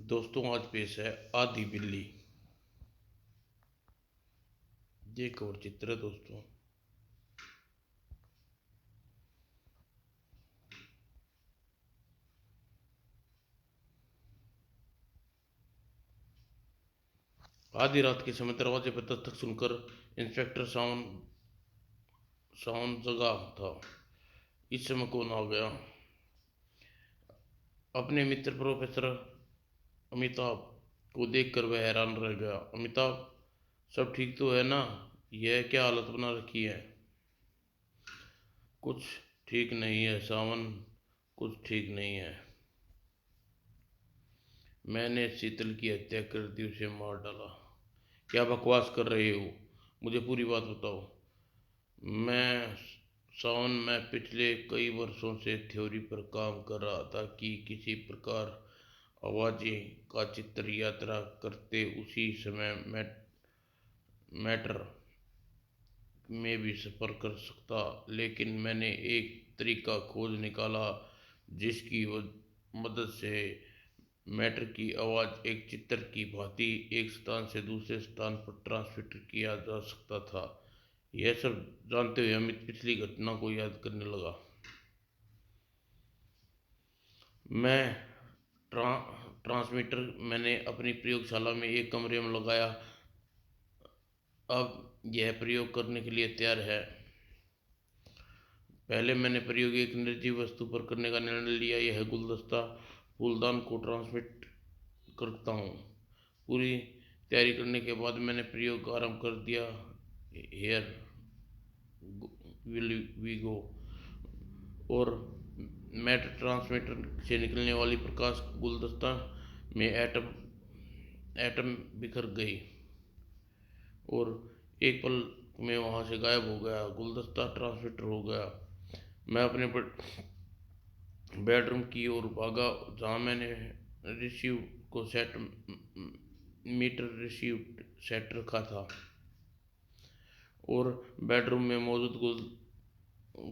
दोस्तों आज पेश है आधी बिल्ली। ये एक और चित्र है दोस्तों। आधी रात के समय दरवाजे पर दस्तक सुनकर इंस्पेक्टर सावन जगा था। इस समय कौन आ गया? अपने मित्र प्रोफेसर अमिताभ को देखकर वह हैरान रह गया। अमिताभ, सब ठीक तो है ना? यह क्या हालत बना रखी है? कुछ ठीक नहीं है सावन, कुछ ठीक नहीं है। मैंने शीतल की हत्या कर दी, उसे मार डाला। क्या बकवास कर रहे हो? मुझे पूरी बात बताओ। मैं मैं पिछले कई वर्षों से थ्योरी पर काम कर रहा था कि किसी प्रकार आवाज़ें का चित्र यात्रा करते उसी समय मैटर में भी सफ़र कर सकता, लेकिन मैंने एक तरीका खोज निकाला जिसकी मदद से मैटर की आवाज़ एक चित्र की भांति एक स्थान से दूसरे स्थान पर ट्रांसमिट किया जा सकता था। यह सब जानते हुए अमित पिछली घटना को याद करने लगा। मैं ट्रांसमीटर मैंने अपनी प्रयोगशाला में एक कमरे में लगाया। अब यह प्रयोग करने के लिए तैयार है। पहले मैंने प्रयोग एक निर्जीव वस्तु पर करने का निर्णय लिया। यह गुलदस्ता फूलदान को ट्रांसमिट करता हूँ। पूरी तैयारी करने के बाद मैंने प्रयोग आरंभ कर दिया। Here will we go. और मैटर ट्रांसमीटर से निकलने वाली प्रकाश गुलदस्ता में एटम बिखर गई और एक पल में वहाँ से गायब हो गया। गुलदस्ता ट्रांसमीटर हो गया। मैं अपने बेडरूम की ओर भागा जहाँ मैंने रिसीव को सेट मीटर रिसीव सेट रखा था और बेडरूम में मौजूद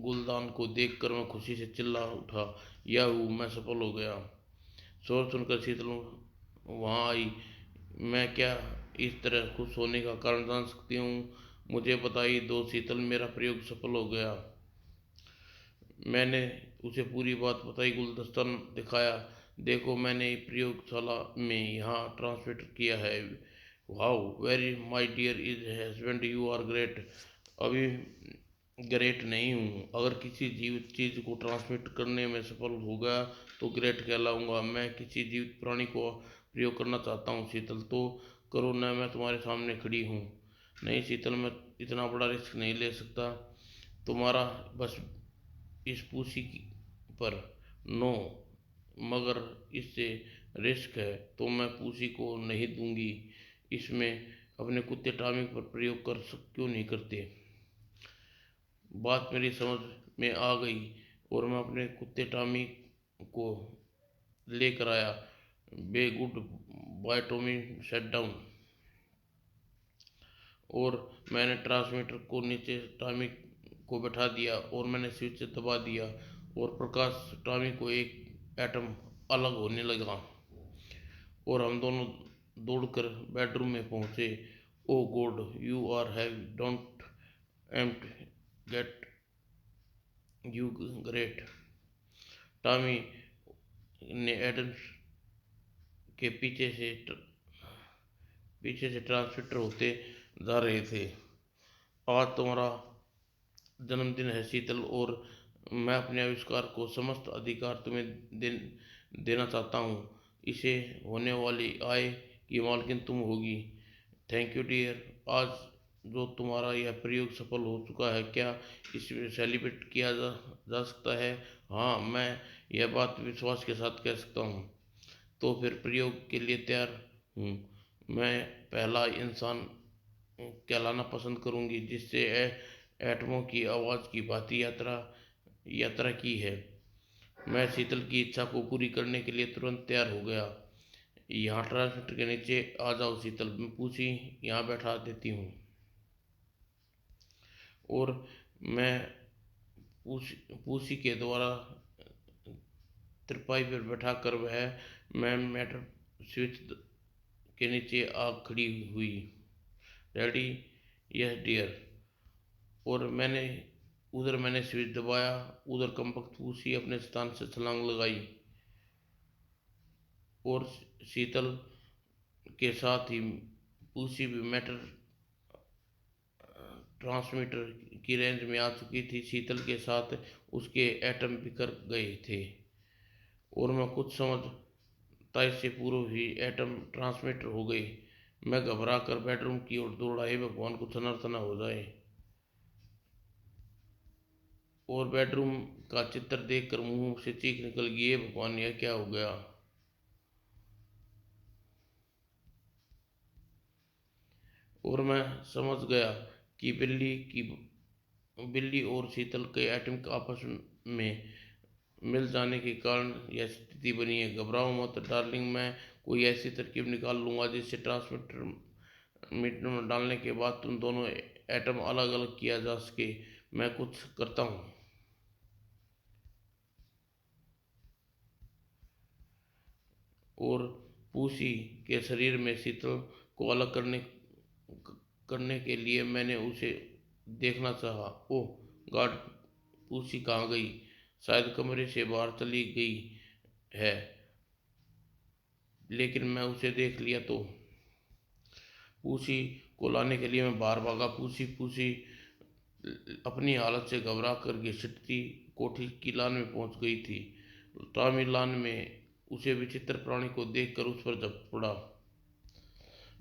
गुलदान को देखकर मैं खुशी से चिल्ला उठा, याहू, मैं सफल हो गया। शोर सुनकर शीतल वहाँ आई। मैं क्या इस तरह खुश होने का कारण जान सकती हूँ? मुझे बधाई दो शीतल, मेरा प्रयोग सफल हो गया। मैंने उसे पूरी बात बताई, गुलदस्ता दिखाया। देखो, मैंने प्रयोगशाला में यहाँ ट्रांसमिट किया है। Wow, very my dear is husband, you are great. अभी ग्रेट नहीं हूँ। अगर किसी जीवित चीज़ को ट्रांसमिट करने में सफल हो गया तो ग्रेट कहलाऊंगा। मैं किसी जीवित प्राणी को प्रयोग करना चाहता हूँ शीतल, तो करो ना, मैं तुम्हारे सामने खड़ी हूँ। नहीं शीतल, मैं इतना बड़ा रिस्क नहीं ले सकता तुम्हारा बस इस पूसी पर। नो, मगर इससे रिस्क है तो मैं पूसी को नहीं दूंगी। इसमें अपने कुत्ते टॉमी पर प्रयोग क्यों नहीं करते? बात मेरी समझ में आ गई और मैं अपने कुत्ते टॉमी को लेकर आया। बे good boy Tommy, shut down. और मैंने ट्रांसमीटर को नीचे टॉमी को बैठा दिया और मैंने स्विच दबा दिया और प्रकाश टॉमी को एक एटम अलग होने लगा और हम दोनों दौड़कर बेडरूम में पहुंचे। Oh god, you are have don't एम्ट गेट यू ग्रेट। टॉमी ने एडम्स के पीछे से ट्रांसमिटर होते जा रहे थे। आज तुम्हारा जन्मदिन है शीतल और मैं अपने आविष्कार को समस्त अधिकार तुम्हें देना चाहता हूँ। इसे होने वाली आय की मालकिन तुम होगी। Thank you dear. आज जो तुम्हारा यह प्रयोग सफल हो चुका है, क्या इसे सेलिब्रेट किया जा सकता है? हाँ, मैं यह बात विश्वास के साथ कह सकता हूँ। तो फिर प्रयोग के लिए तैयार हूँ। मैं पहला इंसान कहलाना पसंद करूँगी जिससे एटमों की आवाज़ की भांति यात्रा की है। मैं शीतल की इच्छा को पूरी करने के लिए तुरंत तैयार हो गया। यहाँ ट्रांसमीटर के नीचे आ जाओ शीतल, मैं पूछी यहाँ बैठा देती हूँ। और मैं पूसी के द्वारा तिरपाई पर बैठा कर मैं मैटर स्विच के नीचे आग खड़ी हुई। Daddy, yes dear. और मैंने स्विच दबाया। उधर कमबख्त पूसी अपने स्थान से छलांग लगाई और शीतल के साथ ही पूसी भी मैटर ट्रांसमीटर की रेंज में आ चुकी थी। शीतल के साथ उसके एटम बिखर गए थे और मैं कुछ समझता इससे पूर्व ही एटम ट्रांसमीटर हो गई। मैं घबरा कर बेडरूम की ओर दौड़ा। हे भगवान, कुछ अनर्थ न हो जाए। और बेडरूम का चित्र देखकर मुंह से चीख निकल गई, हे भगवान, यह क्या हो गया। और मैं समझ गया कि बिल्ली और शीतल के एटम आपस में मिल जाने के कारण यह स्थिति बनी है। घबराओ मत डार्लिंग, मैं कोई ऐसी तरकीब निकाल लूँगा जिससे ट्रांसमीटर मीटर में डालने के बाद तुम दोनों एटम अलग अलग किया जा सके। मैं कुछ करता हूँ। और पूसी के शरीर में शीतल को अलग करने के लिए मैंने उसे देखना चाहा। ओह गॉड, पूसी कहाँ गई? शायद कमरे से बाहर चली गई है। लेकिन मैं उसे देख लिया तो। पूसी को लाने के लिए मैं बाहर भागा। पूसी पूसी अपनी हालत से घबरा कर घिसटती कोठी की लान में पहुंच गई थी। टॉमी लान में उसे विचित्र प्राणी को देखकर उस पर झपट पड़ा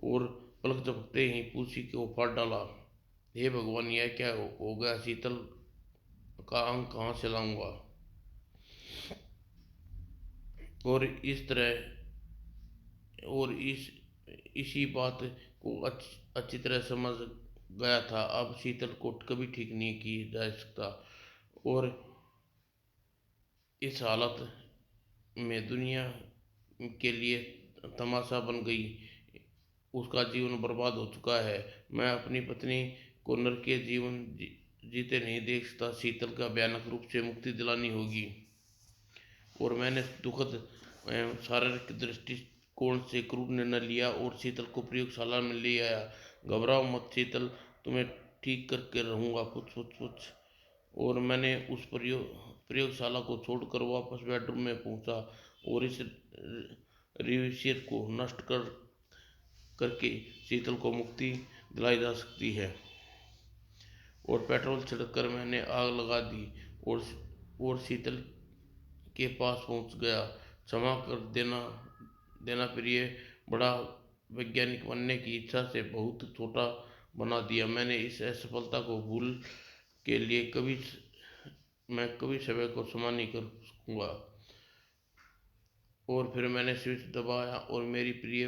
और पलक झपकते ही पूसी को फाड़ डाला। हे भगवान, यह क्या हो गया? शीतल का अंग कहाँ से लाऊंगा? और इस तरह और इसी बात को अच्छी तरह समझ गया था। अब शीतल को कभी ठीक नहीं की जा सकता और इस हालत में दुनिया के लिए तमाशा बन गई। उसका जीवन बर्बाद हो चुका है। मैं अपनी पत्नी को नरकीय जीवन जीते नहीं देख सकता। शीतल का भयानक रूप से मुक्ति दिलानी होगी। और मैंने दुखद एवं शारीरिक दृष्टिकोण से क्रूर निर्णय लिया और शीतल को प्रयोगशाला में ले आया। घबराओ मत शीतल, तुम्हें ठीक करके रहूँगा। पुछ पुछ पुछ। और मैंने उस प्रयोगशाला को छोड़कर वापस बेडरूम में पहुंचा और इस रिविशियर को नष्ट करके शीतल को मुक्ति दिलाई जा सकती है। और पेट्रोल छिड़ककर मैंने आग लगा दी और शीतल के पास पहुंच गया। क्षमा कर देना प्रिय, बड़ा वैज्ञानिक बनने की इच्छा से बहुत छोटा बना दिया। मैंने इस असफलता को भूल के लिए मैं कभी समय को क्षमा नहीं कर सकूंगा। और फिर मैंने स्विच दबाया और मेरी प्रिय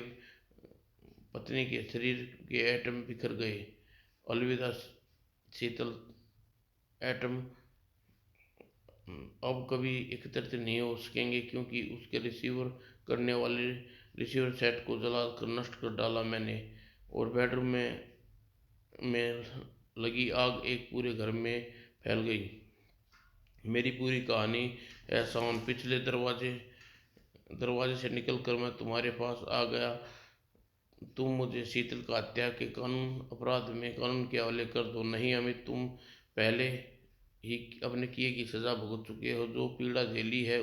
पत्नी के शरीर के एटम बिखर गए। अलविदा शीतल, एटम अब कभी एकत्रित नहीं हो सकेंगे क्योंकि उसके रिसीवर सेट को जलाकर नष्ट कर डाला मैंने। और बेडरूम में लगी आग एक पूरे घर में फैल गई। मेरी पूरी कहानी है सावन। पिछले दरवाजे से निकलकर मैं तुम्हारे पास आ गया। तुम मुझे शीतल का हत्या के अपराध में कानून के हवाले कर दो। नहीं अमित, तुम पहले ही अपने किए की सजा भुगत चुके हो। जो पीड़ा झेली है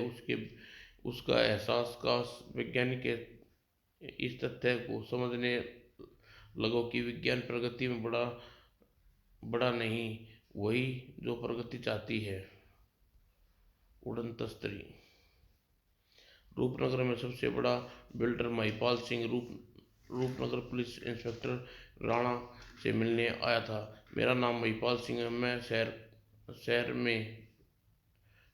उसका एहसास काश वैज्ञानिक के इस तथ्य को समझने लगो कि विज्ञान प्रगति में बड़ा बड़ा नहीं, वही जो प्रगति चाहती है। उड़न तस्त्री। रूपनगर में सबसे बड़ा builder Mahipal Singh Roopnagar police inspector Rana से मिलने आया था। मेरा नाम महिपाल सिंह है। मैं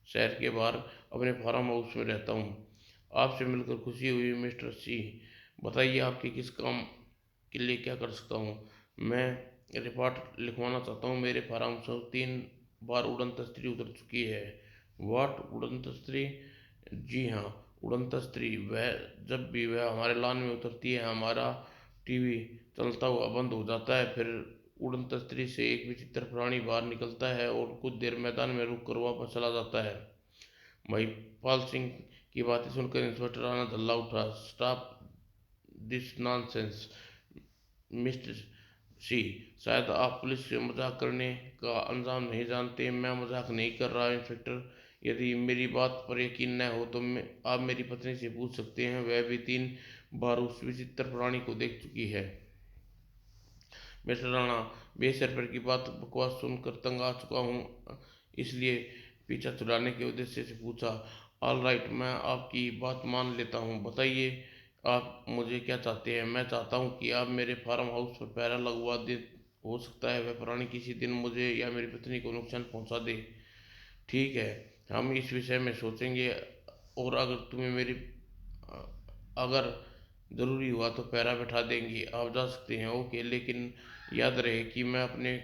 शहर के बाहर अपने फार्म हाउस में रहता हूँ। आपसे मिलकर खुशी हुई मिस्टर सिंह। बताइए आपके किस काम के लिए क्या कर सकता हूँ? मैं रिपोर्ट लिखवाना चाहता हूँ। मेरे फार्म हाउस 3 बार उड़न तस्त्री उतर चुकी है। वाट, उड़न तस्त्री? जी हाँ, उड़न तस्त्री। जब भी वह हमारे लॉन में उतरती है हमारा टीवी चलता हुआ बंद हो जाता है। फिर उड़न तस्त्री से एक विचित्र प्राणी बाहर निकलता है और कुछ देर मैदान में रुक कर वापस चला जाता है। महिपाल सिंह की बातें सुनकर इंस्पेक्टर राणा धल्ला उठा। स्टॉप दिस नॉनसेंस मिस्टर सी। शायद आप पुलिस से मजाक करने का अंजाम नहीं जानते। मैं मजाक नहीं कर रहा इंस्पेक्टर। यदि मेरी बात पर यकीन न हो तो आप मेरी पत्नी से पूछ सकते हैं, वह भी 3 बार उस विचित्र प्राणी को देख चुकी है। मिस्टर राणा, 20 रुपये की बात बकवास सुनकर तंग आ चुका हूँ, इसलिए पीछा छुड़ाने के उद्देश्य से पूछा। ऑल राइट, मैं आपकी बात मान लेता हूँ। बताइए आप मुझे क्या चाहते हैं। मैं चाहता हूँ कि आप मेरे फार्म हाउस पर पहरा लगवा दे। हो सकता है वह प्राणी किसी दिन मुझे या मेरी पत्नी को नुकसान पहुँचा दे। ठीक है, हम इस विषय में सोचेंगे, और अगर ज़रूरी हुआ तो पहरा बैठा देंगे। आप जा सकते हैं। ओके, लेकिन याद रहे कि मैं अपने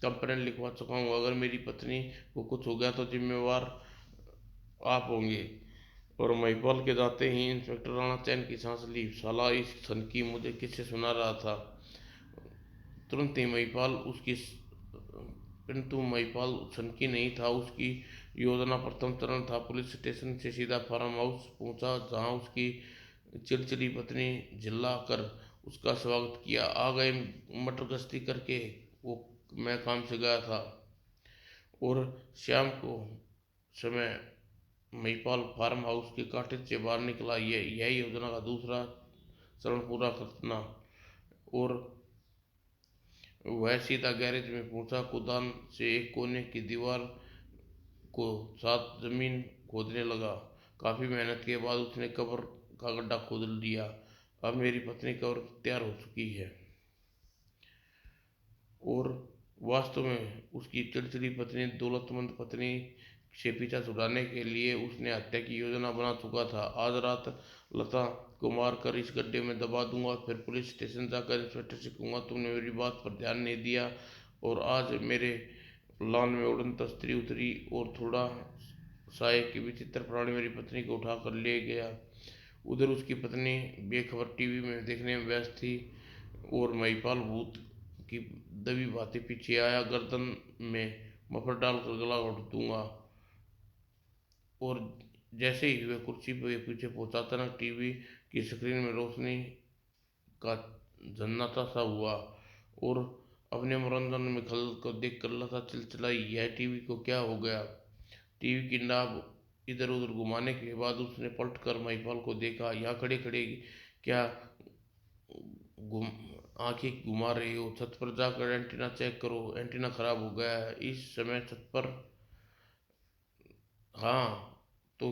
कंप्लेंट लिखवा चुका हूँ। अगर मेरी पत्नी को कुछ हो गया तो जिम्मेवार आप होंगे। और महिपाल के जाते ही इंस्पेक्टर राणा चैन की सांस ली। साला इस सनकी मुझे किससे सुना रहा था। तुरंत ही महिपाल उसकी किंतु महिपाल सनकी नहीं था। उसकी योजना प्रथम चरण था। पुलिस स्टेशन से सीधा फार्म हाउस पहुंचा, जहां उसकी चिड़चिड़ी पत्नी चिल्ला कर उसका स्वागत किया। आ गए मटर गश्ती करके। वो मैं काम से गया था। और शाम को समय महिपाल फार्म हाउस के कॉटेज से बाहर निकला। यह योजना का दूसरा चरण पूरा करना। और वह सीधा गैरेज में पहुंचा। कुदान से एक कोने की दीवार को साथ जमीन खोदने लगा। काफी मेहनत के बाद उसने कब्र का गड्ढा खोद लिया। अब मेरी पत्नी कब्र तैयार हो चुकी है। और वास्तव में उसकी चिड़चिड़ी पत्नी, दौलतमंद पत्नी से पीछा छुड़ाने के लिए उसने हत्या की योजना बना चुका था। आज रात लता को मारकर इस गड्ढे में दबा दूंगा, फिर पुलिस स्टेशन जाकर इंस्पेक्टर से कहूंगा तुमने मेरी बात पर ध्यान नहीं दिया। और आज मेरे लॉन में उड़न तस्त्री उतरी और थोड़ा सा एक विचित्र प्राणी मेरी पत्नी को उठा कर ले गया। उधर उसकी पत्नी बेखबर टीवी में देखने में व्यस्त थी, और महिपाल भूत की दबी भांति पीछे आया। गर्दन में मफलर डालकर गला घोट दूंगा। और जैसे ही वह कुर्सी पर पीछे पहुंचा, अचानक टीवी की स्क्रीन में रोशनी का झन्नाटा सा हुआ। और अपने मनोरंजन में खलल को देख कर लता चिलचिलाई, यह टीवी को क्या हो गया। टीवी की नाब इधर उधर घुमाने के बाद उसने पलट कर महिपाल को देखा। यहाँ खड़े खड़े क्या घुम आंखें घुमा रही हो। छत पर जाकर एंटीना चेक करो, एंटीना खराब हो गया है। इस समय छत पर। हाँ, तो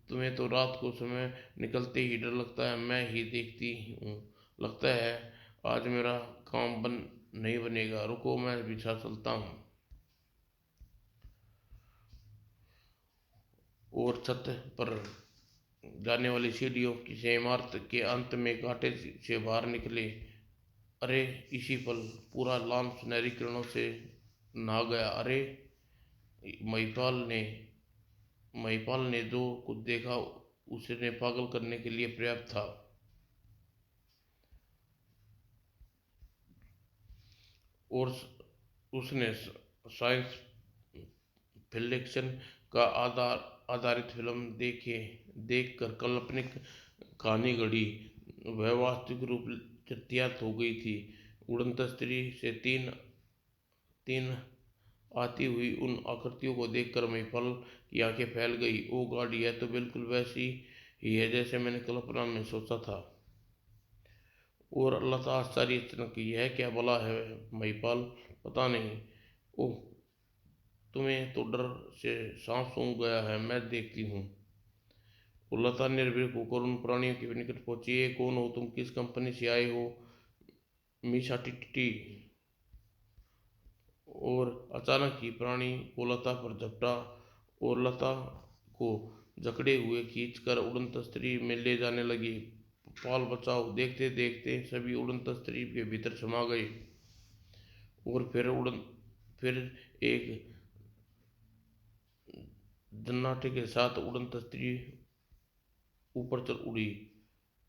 तुम्हें तो रात को समय निकलते ही डर लगता है। मैं ही देखती हूँ। लगता है आज मेरा काम नहीं बनेगा। रुको, मैं बिछा चलता हूँ। और छत पर जाने वाली सीढ़ियों की से इमारत के अंत में कांटे से बाहर निकले। अरे इसी पल पूरा लॉन सुनहरी किरणों से नहा गया। अरे महिपाल ने महिपाल ने जो कुछ देखा उसने पागल करने के लिए पर्याप्त था। और उसने साइंस फिक्शन का आधारित फिल्म देखकर काल्पनिक कहानी गढ़ी। वह वास्तविक रूप तैयार हो गई थी। उड़नत स्त्री से तीन तीन आती हुई उन आकृतियों को देखकर महिपाल की आंखें फैल गई। ओ गॉड, यह तो बिल्कुल वैसी ही है जैसे मैंने कल्पना में सोचा था। और लता आश्चर्यचकित, यह क्या भला है महिपाल। पता नहीं। ओह, तुम्हें तो डर से सांस सूंघ गया है, मैं देखती हूँ। और लता निर्भीक होकर उन प्राणियों के निकट पहुंची। ये कौन हो तुम, किस कंपनी से आए हो। मीशा टिट्टी। और अचानक ही प्राणी को लता पर झपटा और लता को जकड़े हुए खींचकर उड़नत स्त्री में ले जाने लगी। पाल बचाओ। देखते देखते सभी उड़नत स्त्री के भीतर समा गए। और फिर एक जन्नाटे के साथ उड़नत स्त्री ऊपर चल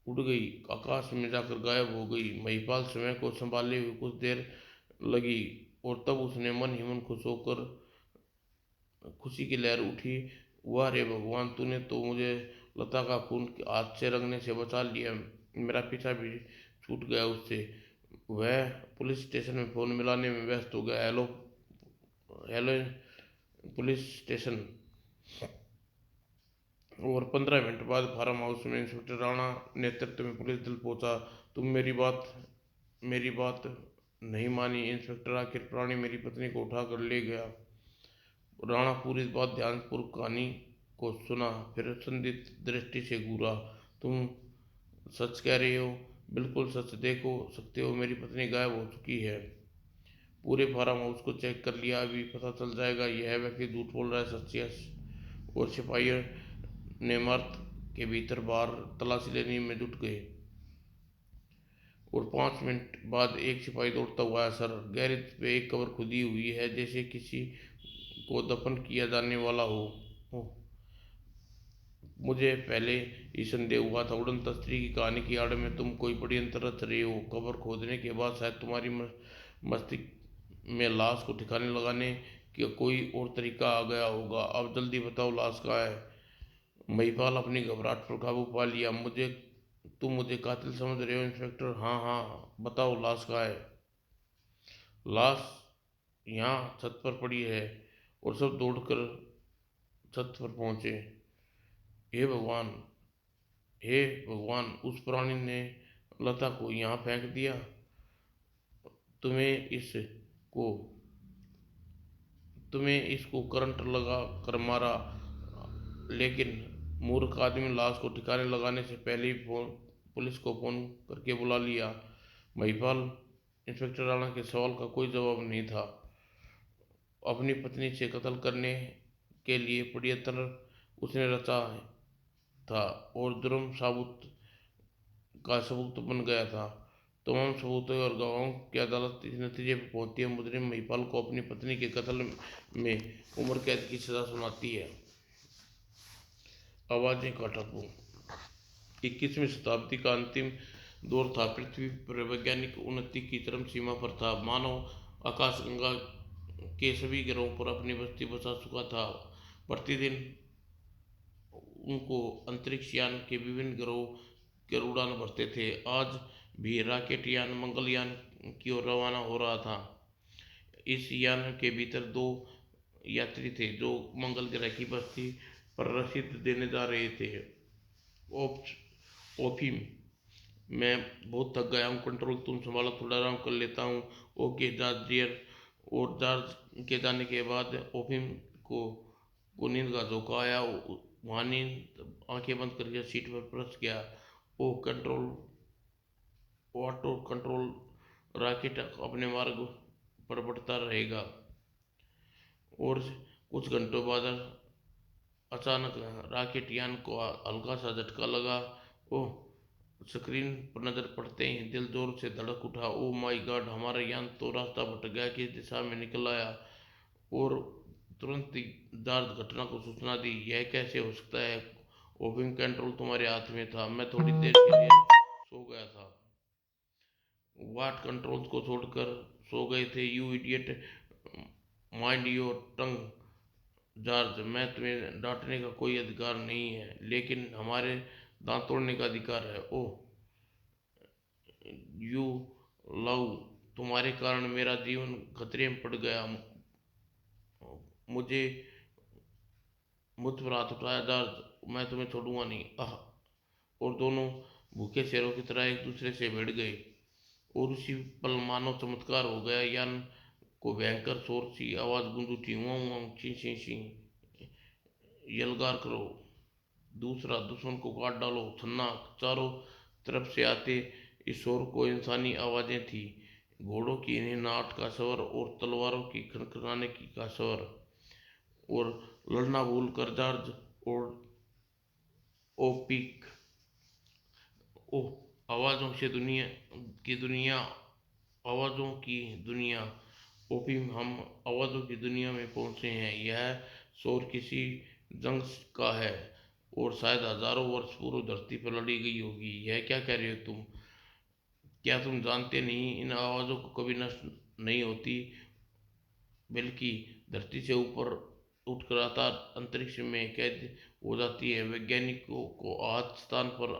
उड़ गई, आकाश में जाकर गायब हो गई। महिपाल समय को संभाले हुए कुछ देर लगी, और तब उसने मन ही मन खुश होकर खुशी की लहर उठी। वाह रे भगवान, तूने तो मुझे लता का खून हाथ से रंगने से बचा लिया। मेरा पीछा भी छूट गया उससे। वह पुलिस स्टेशन में फ़ोन मिलाने में व्यस्त हो गया। Hello, hello police station. और 15 मिनट बाद फार्म हाउस में इंस्पेक्टर राणा नेतृत्व में पुलिस दल पहुंचा। तुम मेरी बात नहीं मानी इंस्पेक्टर, आखिर प्राणी मेरी पत्नी को उठा कर ले गया। राणा पूरी बात ध्यानपूर्वक कहानी को सुना, फिर संदिग्ध दृष्टि से घूरा। तुम सच कह रहे हो? बिल्कुल सच। देखो सकते हो मेरी पत्नी गायब हो चुकी है। पूरे फार्म हाउस को चेक कर लिया, अभी पता चल जाएगा यह व्यक्ति झूठ बोल रहा है सच या। और सिपाहियों ने इमारत के भीतर बाहर तलाशी लेने में जुट गए। और 5 मिनट बाद एक सिपाही दौड़ता हुआ आया। सर, गैरेज पे एक कब्र खुदी हुई है, जैसे किसी को दफन किया जाने वाला हो। ओह, मुझे पहले ही संदेह हुआ था। उड़न तस्त्री की कहानी की आड़ में तुम कोई बड़ी अंतर रच रहे हो। कब्र खोदने के बाद शायद तुम्हारी मस्तिष्क में लाश को ठिकाने लगाने का कोई और तरीका आ गया होगा। अब जल्दी बताओ, लाश कहाँ है? महिपाल अपनी घबराहट पर काबू पा लिया। तुम मुझे कातिल समझ रहे हो इंस्पेक्टर? हाँ हाँ, बताओ लाश कहाँ है? लाश यहाँ छत पर पड़ी है। और सब दौड़कर छत पर पहुंचे। हे भगवान, हे भगवान, उस प्राणी ने लता को यहाँ फेंक दिया। तुम्हें इसको तुम्हें इसको करंट लगा कर मारा। लेकिन मूर्ख आदमी लाश को ठिकाने लगाने से पहले ही पुलिस को फोन करके बुला लिया। महिपाल, इंस्पेक्टर राणा के सवाल का कोई जवाब नहीं था। अपनी पत्नी से कत्ल करने के लिए षड्यंत्र उसने रचा था और जुर्म साबुत का सबूत बन गया था। तमाम सबूतों और गवाहों की अदालत इस नतीजे पर पहुंचती है, मुजरिम महिपाल को अपनी पत्नी के कत्ल में उम्र कैद की सजा सुनाती है। आवाजें का टकराव। 21वीं शताब्दी का अंतिम दौर था। पृथ्वी पर वैज्ञानिक उन्नति की चरम सीमा पर था। मानव आकाशगंगा के सभी ग्रहों पर अपनी बस्ती बसा चुका था। प्रतिदिन उनको अंतरिक्ष यान के विभिन्न ग्रहों के उड़ान भरते थे। आज भी रॉकेट यान मंगलयान की ओर रवाना हो रहा था। इस यान के भीतर 2 यात्री थे जो मंगल ग्रह की बस्ती पर रसीद देने जा रहे थे। ओफिम, मैं बहुत थक गया हूँ। कंट्रोल तुम संभालो, थोड़ा आराम कर लेता हूँ। Okay George dear. और जॉर्ज के जाने के बाद ओफिम को नींद का झोंका आया। वहाँ नींद आंखें बंद करके सीट पर पलट गया। ओ कंट्रोल, ऑटो कंट्रोल, रॉकेट अपने मार्ग पर बढ़ता रहेगा। और कुछ घंटों बाद अचानक रॉकेट यान को हल्का सा झटका लगा। ओह, स्क्रीन पर नजर पड़ते ही दिल जोर से धड़क उठा। ओ माय गॉड, हमारा यान तो रास्ता भटक गया, किस दिशा में निकल आया। और तुरंत ही जॉर्ज घटना को सूचना दी। यह कैसे हो सकता है? ओपिंग कंट्रोल तुम्हारे हाथ में था, मैं थोड़ी देर के लिए सो गया था। वाट कंट्रोल्स को छोड़कर सो गए थे you idiot, mind your tongue. George, मैं तुम्हें डांटने का कोई अधिकार नहीं है, लेकिन हमारे दांत तोड़ने का अधिकार है। ओह यू लव, तुम्हारे कारण मेरा जीवन खतरे में पड़ गया। मुझे मुझ पर हाथ उठाया जॉर्ज, मैं तुम्हें छोड़ूंगा नहीं। आह। और दोनों भूखे शेरों की तरह एक दूसरे से भिड़ गए। और उसी पल मानव चमत्कार हो गया। यान को भयंकर शोर सी आवाज गूंज उठी। वाँ वाँ, ची ची ची, यलगार करो, दूसरा दुश्मन को काट डालो, छन्ना। चारों तरफ से आते इस शोर को इंसानी आवाजें थी। घोड़ों की नाट का स्वर और तलवारों की खनखनाने की का स्वर। और लड़ना भूल कर जॉर्ज और ओपिक, ओह आवाज़ों से दुनिया, आवाज़ों की दुनिया। ओपिम, हम आवाज़ों की दुनिया में पहुंचे हैं। यह शोर किसी जंग का है और शायद हजारों वर्ष पूर्व धरती पर लड़ी गई होगी। यह क्या कह रहे हो तुम? क्या तुम जानते नहीं, इन आवाज़ों को कभी नष्ट नहीं होती, बल्कि धरती से ऊपर उत्तराधार अंतरिक्ष में कैद हो जाती है। वैज्ञानिकों को आज स्थान पर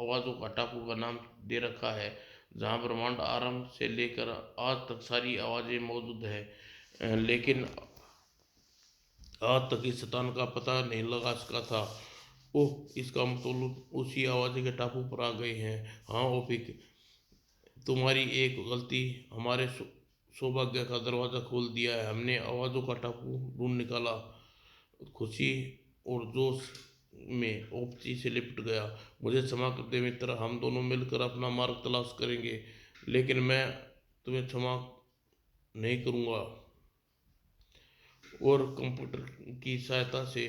आवाज़ों का टापू का नाम दे रखा है, जहाँ ब्रह्मांड आरंभ से लेकर आज तक सारी आवाज़ें मौजूद है। लेकिन आज तक इस स्थान का पता नहीं लगा सका था। ओह, इसका मतलब उसी आवाज़ के टापू पर आ गए हैं। हाँ ओपिक, तुम्हारी एक गलती हमारे सौभाग्य का दरवाज़ा खोल दिया है। हमने आवाज़ों का टापू ढूंढ निकाला। खुशी और जोश में ओपची से लिपट गया। मुझे क्षमा कर दे मित्र, हम दोनों मिलकर अपना मार्ग तलाश करेंगे, लेकिन मैं तुम्हें क्षमा नहीं करूँगा। और कंप्यूटर की सहायता से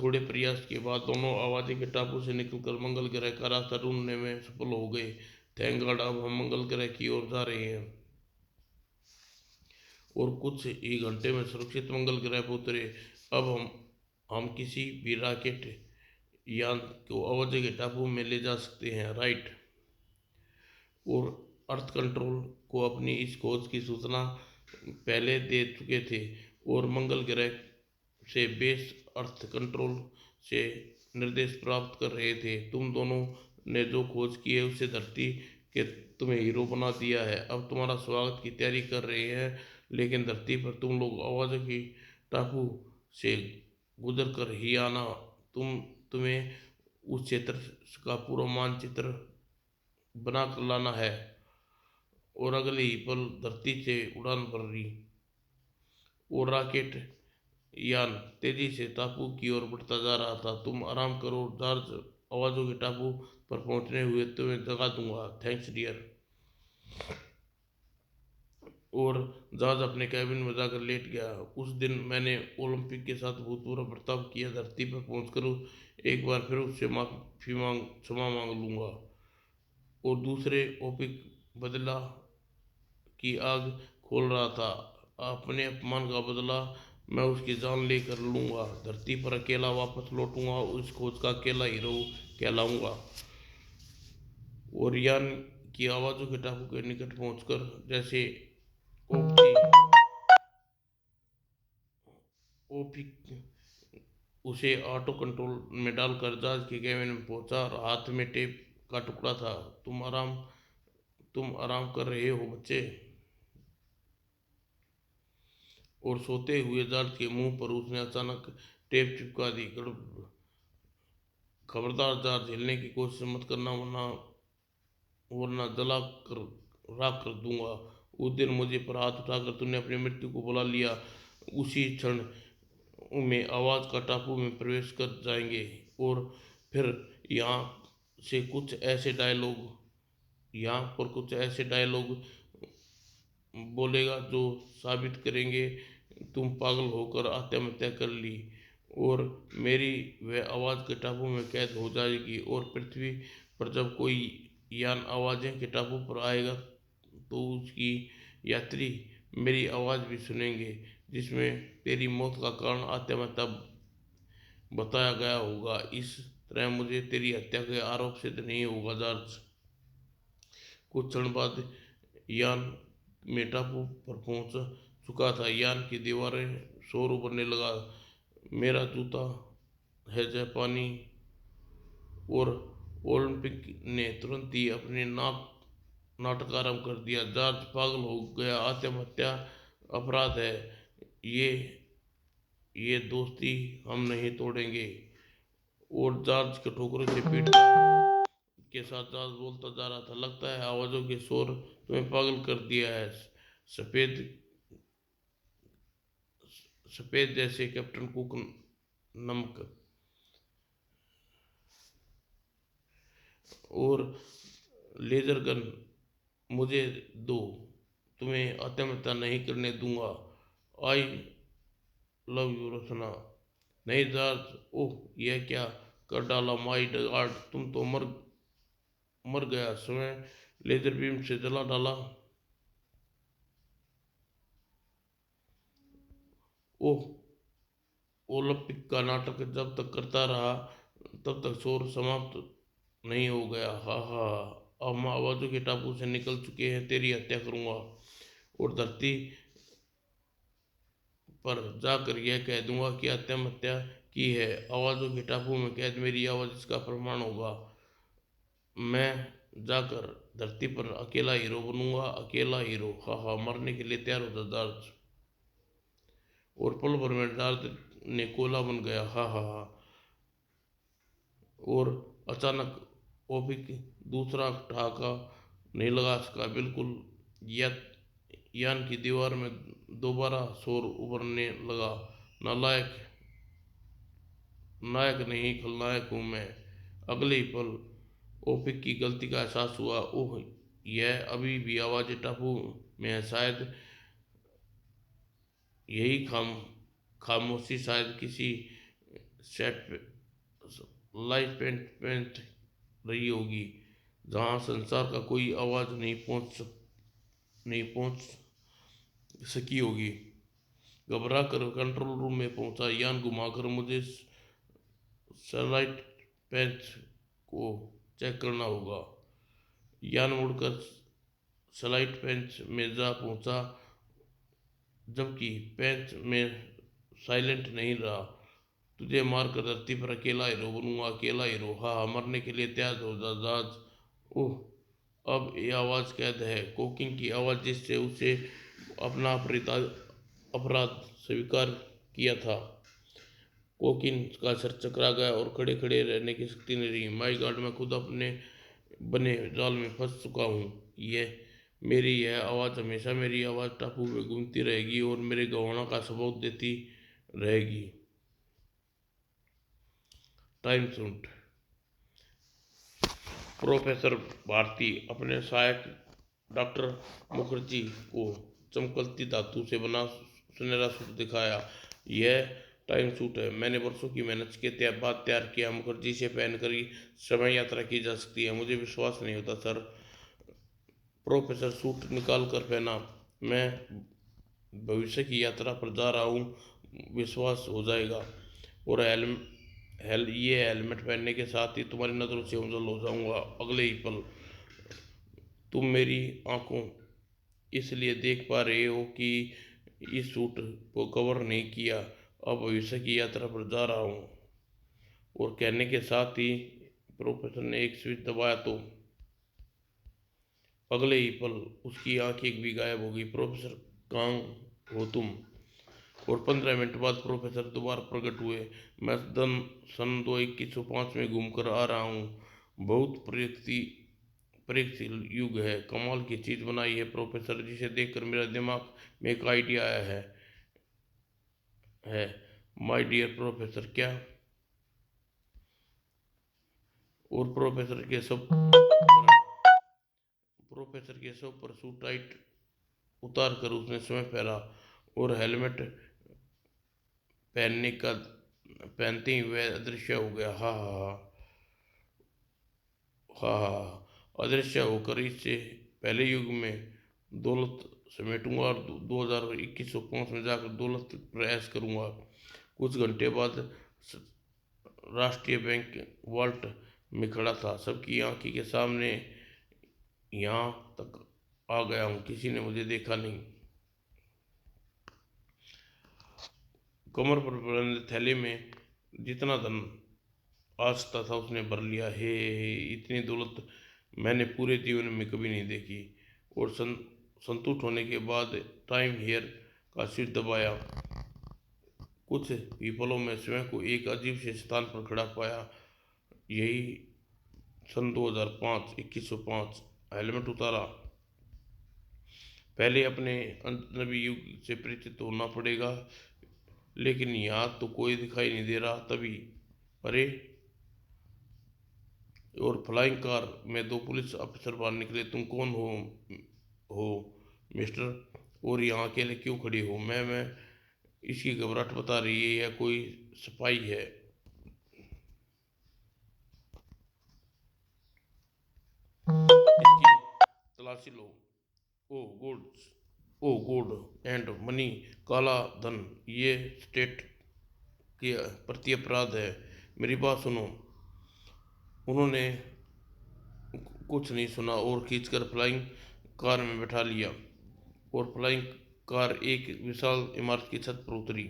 थोड़े प्रयास के बाद दोनों आवाज़ें के टापू से निकलकर मंगल ग्रह का रास्ता ढूंढने में सफल हो गए। थैंक गॉड, अब हम मंगल ग्रह की ओर जा रहे हैं और कुछ ही घंटे में सुरक्षित मंगल ग्रह पर उतरे। अब हम किसी भी रॉकेट यान को आवाज़ें के टापू में ले जा सकते हैं, राइट? और अर्थ कंट्रोल को अपनी इस खोज की सूचना पहले दे चुके थे और मंगल ग्रह से बेस अर्थ कंट्रोल से निर्देश प्राप्त कर रहे थे। तुम दोनों ने जो खोज की है उससे धरती के तुम्हें हीरो बना दिया है। अब तुम्हारा स्वागत की तैयारी कर रहे हैं, लेकिन धरती पर तुम लोग आवाज़ की टापू से गुजर कर ही आना। तुम्हें उस क्षेत्र का पूरा मानचित्र बना कर लाना है। और अगले ही पल धरती से उड़ान भर रही और रॉकेट यान तेजी से टापू की ओर बढ़ता जा रहा था। तुम आराम करो जॉर्ज, आवाज़ों के टापू पर पहुंचने हुए तुम्हें जगा दूंगा। Thanks dear. और जॉर्ज अपने कैबिन में जाकर लेट गया। उस दिन मैंने ओलंपिक के साथ भूतपूर्व बर्ताव किया। धरती पर पहुंचकर एक बार फिर उससे क्षमा मांग लूंगा। और दूसरे ओपिक बदला की आग खोल रहा था। अपने अपमान का बदला मैं उसकी जान लेकर लूंगा। धरती पर अकेला वापस लौटूंगा, उस खोज का अकेला हीरो कहलाऊंगा। और यान की आवाज़ों के टापू के निकट पहुंचकर जैसे ओपी ओपिक उसे ऑटो कंट्रोल में डालकर जहाज के केबिन में पहुंचा और हाथ में टेप का टुकड़ा था। तुम आराम कर रहे हो बच्चे? और सोते हुए जॉर्ज के मुंह पर उसने अचानक टेप चिपका दी। खबरदार जॉर्ज, हिलने की कोशिश मत करना, वरना जला कर राख कर दूंगा। उस दिन मुझे पर हाथ उठाकर तूने अपनी मृत्यु को बुला लिया। उसी क्षण में आवाज़ का टापू में प्रवेश कर जाएंगे और फिर यहाँ से कुछ ऐसे डायलॉग यहाँ पर कुछ ऐसे डायलॉग बोलेगा जो साबित करेंगे तुम पागल होकर आत्महत्या कर ली और मेरी वह आवाज़ के टापू में कैद हो जाएगी। और पृथ्वी पर जब कोई यान आवाज़ें के टापू पर आएगा तो उसकी यात्री मेरी आवाज़ भी सुनेंगे, जिसमें तेरी मौत का कारण आत्महत्या बताया गया होगा। इस तरह मुझे तेरी हत्या के आरोप सिद्ध नहीं होगा जॉर्ज। कुछ क्षण बाद यान में टापू पर पहुंच चुका था। यान की दीवारें शोर उभरने लगा। मेरा जूता है जापानी। और ओलंपिक ने तुरंत ही अपने नाटक आरंभ कर दिया। जॉर्ज पागल हो गया, आत्महत्या अपराध है। ये ये दोस्ती हम नहीं तोड़ेंगे। और जॉर्ज के ठोकरों से पीट के साथ जॉर्ज बोलता जा रहा था, लगता है आवाज़ों के शोर तुम्हें पागल कर दिया है। सफेद सफेद जैसे कैप्टन कुक नमक। और लेजर गन मुझे दो, तुम्हें आत्महत्या नहीं करने दूंगा। आई लव यू रचना। नहीं जॉर्ज, ओह यह क्या कर डाला? माई गॉड, तुम तो मर गया। समय लेजर बीम से जला डाला। ओह, ओलंपिक का नाटक जब तक करता रहा तब तक शोर समाप्त नहीं हो गया। हा हा, अब हम आवाज़ों के टापू से निकल चुके हैं, तेरी हत्या करूंगा। और धरती पर जाकर यह कह दूंगा कि आत्महत्या की है। आवाज़ों के टापू में कैद मेरी आवाज़ इसका प्रमाण होगा। मैं जाकर धरती पर अकेला हीरो बनूंगा, अकेला हीरो, हा हा, मरने के लिए तैयार होता दर्द। और पल भर में दर्द ने कोला बन गया, हा हा हा। और अचानक ओपिक दूसरा ठहाका नहीं लगा सका, बिल्कुल या यान की दीवार में दोबारा शोर उभरने लगा। नालायक, नायक नहीं खलनायक हूं मैं। अगले ही पल ओपिक की गलती का एहसास हुआ। ओह, यह अभी भी आवाज टापू में है। शायद यही खामोशी शायद किसी सेट पे लाइफ पेंट रही होगी, जहां संसार का कोई आवाज नहीं पहुंच सकी होगी। घबरा कर कंट्रोल रूम में पहुंचा। यान घुमाकर मुझे सैटेलाइट पेंच को चेक करना होगा। यान मुड़कर सैटेलाइट पेंच में जा पहुंचा, जबकि पेंच में साइलेंट नहीं रहा। तुझे मारकर धरती पर अकेला हीरो बनूंगा, अकेला हीरो, हाँ, मरने के लिए तैयार हो जा जहाज। ओह, अब ये आवाज कैद है, कोकिंग की आवाज, जिससे उसे अपना अपराध स्वीकार किया था। कोकिन का सर चकरा गया और खड़े खड़े रहने की शक्ति नहीं रही। माई गॉड, मैं खुद अपने बने जाल में फंस चुका हूँ। यह आवाज़ हमेशा मेरी आवाज़ टापू में घूमती रहेगी और मेरे गवाहों का सबूत देती रहेगी। Time suit. प्रोफेसर भारती अपने सहायक डॉक्टर मुखर्जी को चमकती धातु से बना सुनहरा सूट दिखाया। यह टाइम सूट है, मैंने वर्षों की मेहनत के बाद तैयार किया। मुखर्जी से पहनकर ही समय यात्रा की जा सकती है। मुझे विश्वास नहीं होता सर। प्रोफेसर सूट निकाल कर पहना। मैं भविष्य की यात्रा पर जा रहा हूँ, विश्वास हो जाएगा। और ये हेलमेट पहनने के साथ ही तुम्हारी नज़रों से ओझल हो जाऊंगा। अगले ही पल तुम मेरी आंखों इसलिए देख पा रहे हो कि इस सूट को कवर नहीं किया। अब भविष्य की यात्रा पर जा रहा हूँ। और कहने के साथ ही प्रोफेसर ने एक स्विच दबाया तो अगले ही पल उसकी आंखें भी गायब हो गई। प्रोफेसर, कहाँ हो तुम? और 15 मिनट बाद प्रोफेसर दोबारा प्रकट हुए। मैं सन 2105 में घूमकर आ रहा हूँ। बहुत प्रगतिशील युग है, कमाल की चीज़ बनाई है प्रोफेसर, जिसे देखकर मेरा दिमाग में एक आइडिया आया है माय डियर प्रोफेसर। क्या? और प्रोफेसर के सब पर सूट टाइट उतार कर उसने स्वयं पहना और हेलमेट पहनने का पहनते ही वह अदृश्य हो गया। हा हा हा हा हा। अदृश्य होकर इससे पहले युग में दौलत समेटूंगा और 2105 में जाकर दौलत प्रयास करूंगा। कुछ घंटे बाद राष्ट्रीय बैंक वॉल्ट में खड़ा था, सबकी आंखी के सामने। यहाँ तक आ गया हूँ, किसी ने मुझे देखा नहीं। कमर पर बंधे थैले में जितना धन आ सकता था उसने भर लिया। हे, इतनी दौलत मैंने पूरे जीवन में कभी नहीं देखी। और संतुष्ट होने के बाद टाइम हेयर का स्विच दबाया। कुछ ही पलों में स्वयं को एक अजीब से स्थान पर खड़ा पाया। यही सन 2005, 2105। हेलमेट उतारा। पहले अपने अजनबी युग से परिचित होना पड़ेगा, लेकिन यहाँ तो कोई दिखाई नहीं दे रहा। तभी अरे, और फ्लाइंग कार में दो पुलिस अफसर बाहर निकले। तुम कौन हो मिस्टर? और यहाँ अकेले क्यों खड़ी हो? मैं इसकी घबराहट बता रही है, यह कोई सिपाही है। इसकी तलाशी लो। Oh good, oh good and money, काला धन, ये स्टेट के प्रति अपराध है। मेरी बात सुनो। उन्होंने कुछ नहीं सुना और खींचकर फ्लाइंग कार में बैठा लिया। और फ्लाइंग कार एक विशाल इमारत की छत पर उतरी।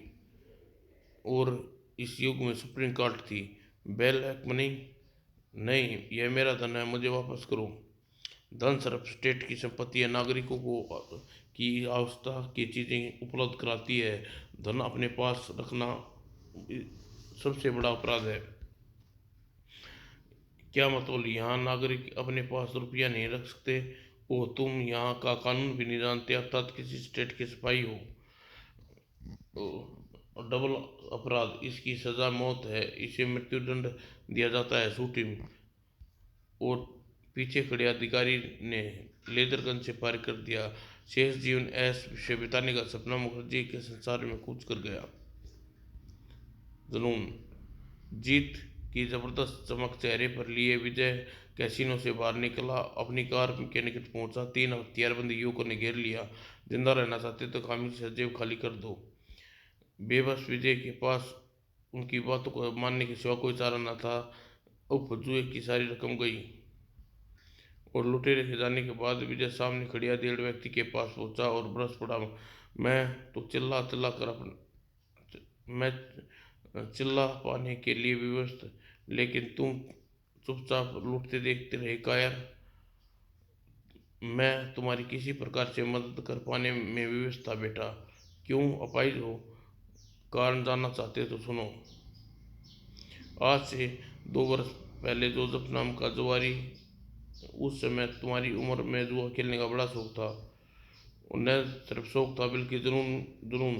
और इस युग में सुप्रीम कोर्ट थी। बेल एक मनी, नहीं, यह मेरा धन है, मुझे वापस करो। धन सिर्फ स्टेट की संपत्ति है, नागरिकों को की आवश्यकता की चीजें उपलब्ध कराती है। धन अपने पास रखना सबसे बड़ा अपराध है। क्या मतलब, यहाँ नागरिक अपने पास रुपया नहीं रख सकते? ओ, तुम यहाँ का कानून भी नहीं जानते, अर्थात किसी स्टेट के सिपाही हो। डबल अपराध, इसकी सजा मौत है, इसे मृत्युदंड दिया जाता है, शूटिंग। और पीछे खड़े अधिकारी ने लेजर गन से फायर कर दिया। शेष जीवन ऐश से बिताने का सपना मुखर्जी के संसार में कूच कर गया। जुनून, जीत की जबरदस्त चमक चेहरे पर लिए विजय कैसीनो से बाहर निकला, अपनी कार के निकट पहुंचा। 3 हथियारबंद युवकों ने घेर लिया। जिंदा रहना चाहते तो खामी से जेब खाली कर दो। बेबस विजय के पास उनकी बातों को मानने के सिवा कोई चारा न था। अब जुए की सारी रकम गई। और लुटेरे के जाने के बाद विजय सामने खड़ी अधेड़ व्यक्ति के पास पहुंचा और बरस पड़ा। मैं तो मैं चिल्ला पाने के लिए विवश, लेकिन तुम चुपचाप लूटते देखते रहे कायर। मैं तुम्हारी किसी प्रकार से मदद कर पाने में विवश था बेटा। क्यों अपाहिज हो? कारण जानना चाहते हो तो सुनो। आज से 2 वर्ष पहले जोसेफ नाम का जुआरी, उस समय तुम्हारी उम्र में जुआ खेलने का बड़ा शौक था। उन्हें सिर्फ शौक था बल्कि जुनून। जुनून,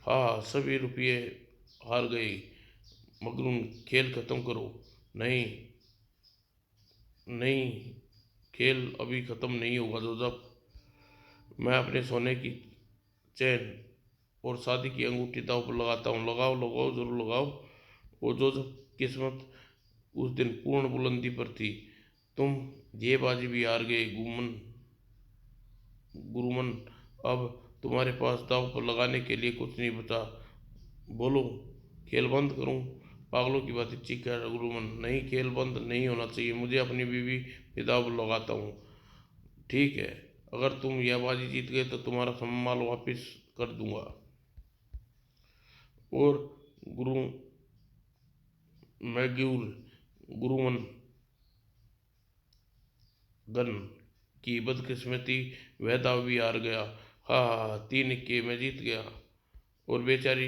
हाँ, सभी रुपये हार गए। मगरून, खेल खत्म करो। नहीं, नहीं, खेल अभी खत्म नहीं होगा जोसेफ। मैं अपने सोने की चैन और शादी की अंगूठी दांव पर लगाता हूँ। लगाओ लगाओ, जरूर लगाओ। वो जोसेफ, किस्मत उस दिन पूर्ण बुलंदी पर थी। तुम ये बाजी भी हार गए गुरुमन। अब तुम्हारे पास दांव पर लगाने के लिए कुछ नहीं बचा। बोलो, खेल बंद करूं? पागलों की बात चीखा गुरुमन। नहीं, खेल बंद नहीं होना चाहिए। मुझे अपनी बीवी पे दांव लगाता हूँ। ठीक है, अगर तुम यह बाजी जीत गए तो तुम्हारा सब माल वापिस कर दूंगा। और गुरु मैग्यूर, गुरुमन गन की बदकिस्मती, वह दाव भी हार गया। हाँ हाँ हाँ, 3 इक्के में जीत गया। और बेचारी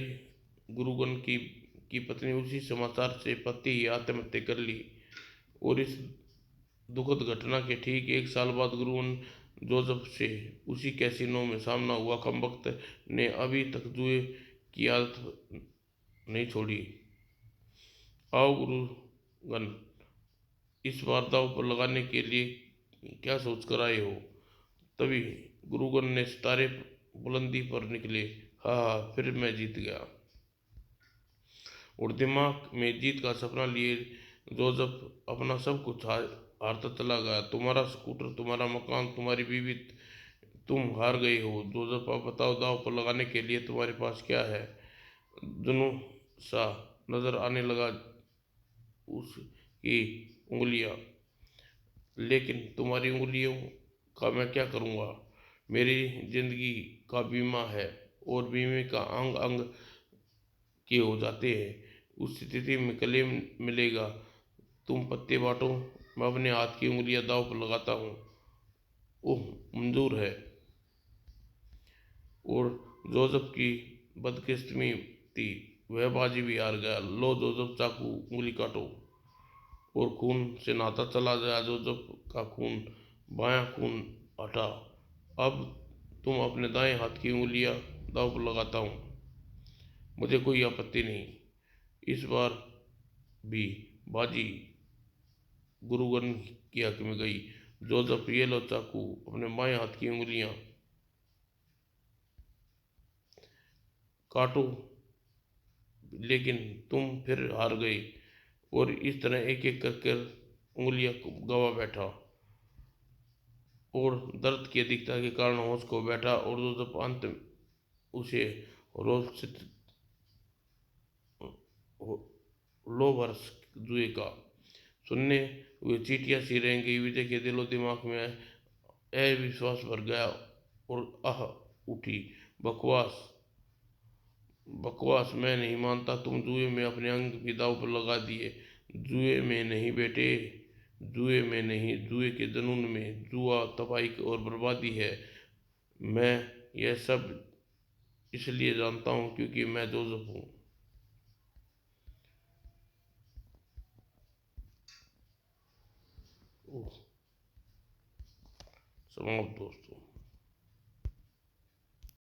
गुरुगन की पत्नी उसी समाचार से पति ही आत्महत्या कर ली। और इस दुखद घटना के ठीक 1 साल बाद गुरुगन जोसेफ से उसी कैसीनो में सामना हुआ। कमबख्त ने अभी तक जुए की आदत नहीं छोड़ी। आओ गुरुगन, इस बार दांव पर लगाने के लिए क्या सोच कर आए हो? तभी गुरुगन ने सितारे बुलंदी पर निकले। हाँ हाँ, फिर मैं जीत गया। और दिमाग में जीत का सपना लिए जोसेफ अपना सब कुछ हारता चला गया। तुम्हारा स्कूटर, तुम्हारा मकान, तुम्हारी बीवी, तुम हार गए हो। जोसेफ, अब बताओ, दांव पर लगाने के लिए तुम्हारे पास क्या है? जुनू सा नजर आने लगा उसकी उंगलियां। लेकिन तुम्हारी उंगलियों का मैं क्या करूँगा? मेरी जिंदगी का बीमा है और बीमे का अंग अंग के हो जाते हैं। उस स्थिति में क्लेम मिलेगा। तुम पत्ते बांटो, मैं अपने हाथ की उंगलियां दांव पर लगाता हूँ। ओह, मंजूर है। और जोसेफ की बदकिस्मती थी, वह बाजी भी हार गया। लो जोसेफ, चाकू, उंगली काटो। और खून से नहाता चला गया जोसेफ का खून। बायां खून हटा। अब तुम अपने दाएं हाथ की उंगलियां दांव पर लगाता हूँ। मुझे कोई आपत्ति नहीं। इस बार भी बाजी गुरुगन की हक में गई। जोसेफ, ये लो चाकू, अपने बाएं हाथ की उंगलियां काटो। लेकिन तुम फिर हार गए। और इस तरह एक एक करके उंगलियां गवा बैठा। और दर्द की अधिकता के कारण होश खो बैठा। और जोसेफ अंत उसे रोष लो वर्ष जुए का सुनने हुए चीटियां सी रह गई। विजय के दिलो दिमाग में अविश्वास भर गया और आह उठी। बकवास बकवास, मैं नहीं मानता। तुम जुए में अपने अंग भी दांव पर लगा दिए। जुए में नहीं बेटे, जुए में नहीं, जुए के जुनून में। जुआ तबाही और बर्बादी है। मैं यह सब इसलिए जानता हूँ क्योंकि मैं जोसेफ हूँ। समाप्त दोस्तों।